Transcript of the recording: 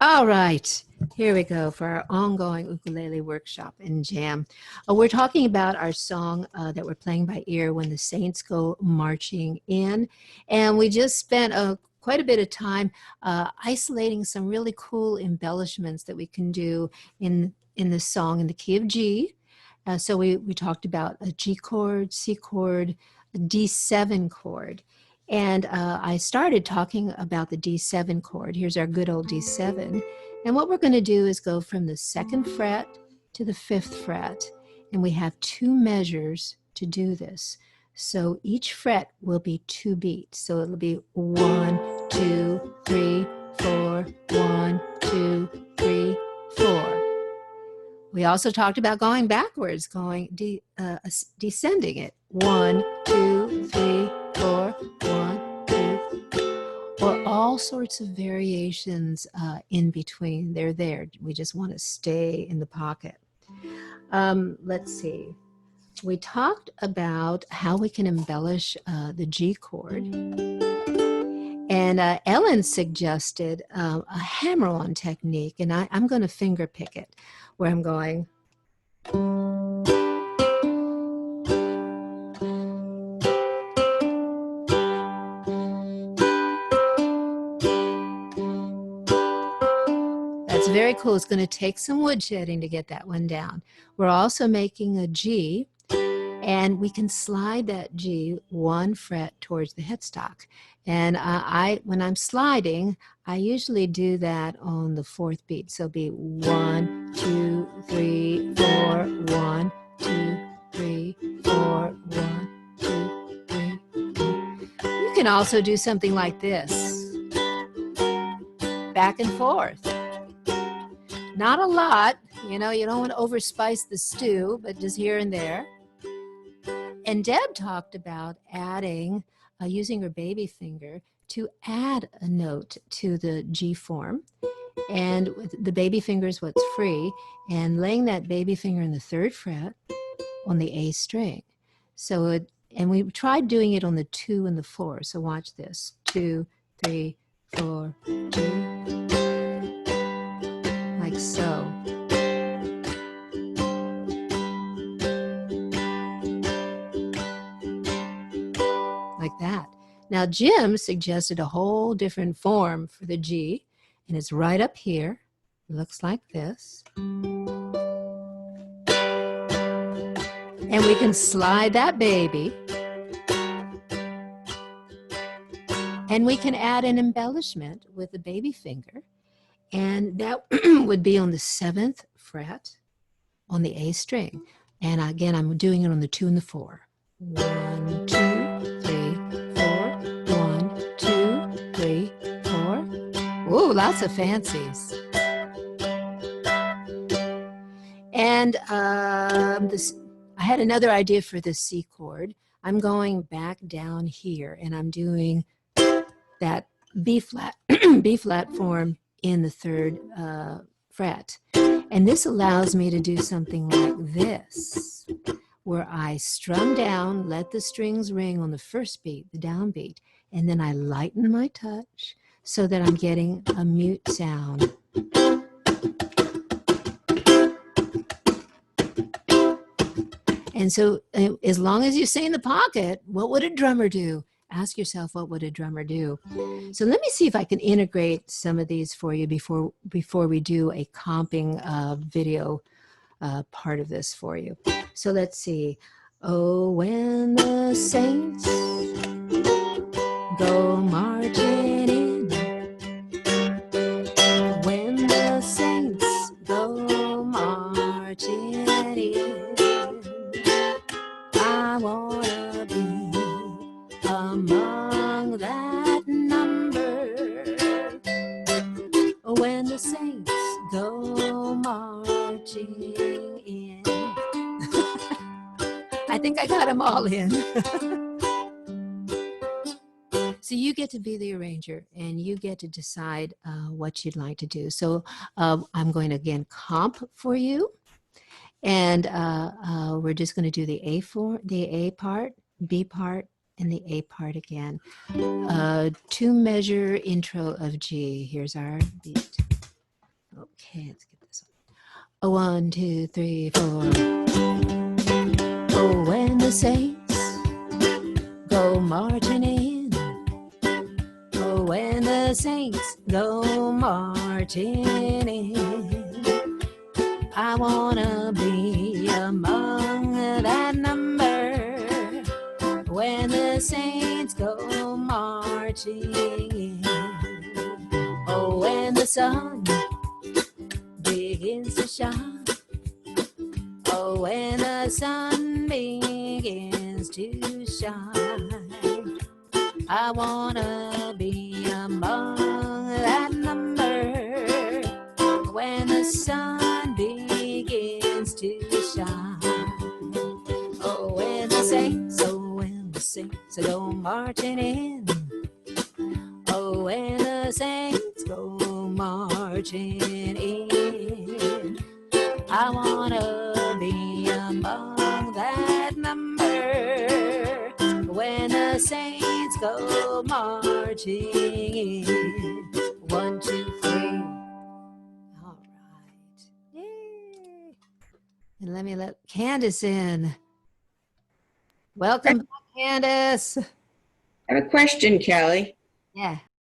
All right, here we go for our ongoing ukulele workshop and jam. We're talking about our song that we're playing by ear, When the Saints Go Marching In. And we just spent quite a bit of time isolating some really cool embellishments that we can do in this song in the key of G. So we talked about a G chord, C chord, a D7 chord. And I started talking about the D7 chord. Here's our good old D7. And what we're going to do is go from the second fret to the fifth fret. And we have two measures to do this. So each fret will be two beats. So it'll be 1, 2, 3, 4, 1, 2, 3, 4. We also talked about going backwards, descending it. 1, 2, 3, 4, 1, 2, or all sorts of variations in between. They're there. We just want to stay in the pocket. Let's see. We talked about how we can embellish the G chord. And Ellen suggested a hammer-on technique, and I'm going to finger pick it, where I'm going. That's very cool. It's going to take some woodshedding to get that one down. We're also making a G, and we can slide that G one fret towards the headstock. And when I'm sliding, I usually do that on the fourth beat. So it'll be 1, 2, 3, 4, 1, 2, 3, 4, 1, 2, 3. You can also do something like this, back and forth. Not a lot, you know, you don't want to overspice the stew, but just here and there. And Deb talked about adding, using her baby finger to add a note to the G form. And the baby finger is what's free, and laying that baby finger in the third fret on the A string. So and we tried doing it on the 2 and the 4. So watch this. 2, 3, 4, 2. Like so. Like that. Now Jim suggested a whole different form for the G, and it's right up here. It looks like this. And we can slide that baby. And we can add an embellishment with the baby finger. And that would be on the 7th fret on the A string. And again, I'm doing it on the 2 and the 4. 1, 2, 3, 4. 1, 2, 3, 4. Ooh, lots of fancies. And I had another idea for the C chord. I'm going back down here, and I'm doing that B flat, B flat form in the 3rd fret. And this allows me to do something like this, where I strum down, let the strings ring on the first beat, the downbeat, and then I lighten my touch so that I'm getting a mute sound. And so as long as you stay in the pocket, what would a drummer do? Ask yourself, what would a drummer do? So let me see if I can integrate some of these for you before we do a comping video part of this for you. So let's see. Oh, when the saints go marching in, when the saints go marching in, I wanna be among that number. When the saints go marching in. I think I got them all in. So you get to be the arranger, and you get to decide what you'd like to do. So I'm going to again comp for you, and we're just going to do the A part, B part, and the A part again. 2 measure intro of G. Here's our beat. Okay, let's get this one. 1, 2, 3, 4. Oh, when the saints go marching in. Oh, when the saints go marching in. I wanna be among that number. When the saints go marching in. Oh, when the sun begins to shine. Oh, when the sun begins to shine, I wanna be among that number. When the sun begins to shine. Oh, when the saints go marching in. Oh, when the saints go marching in. I wanna be among that number. When the saints go marching in. 1, 2, 3. All right. Yay. And let Candace in. Welcome back, Candace. I have a question, Kelly. Yeah.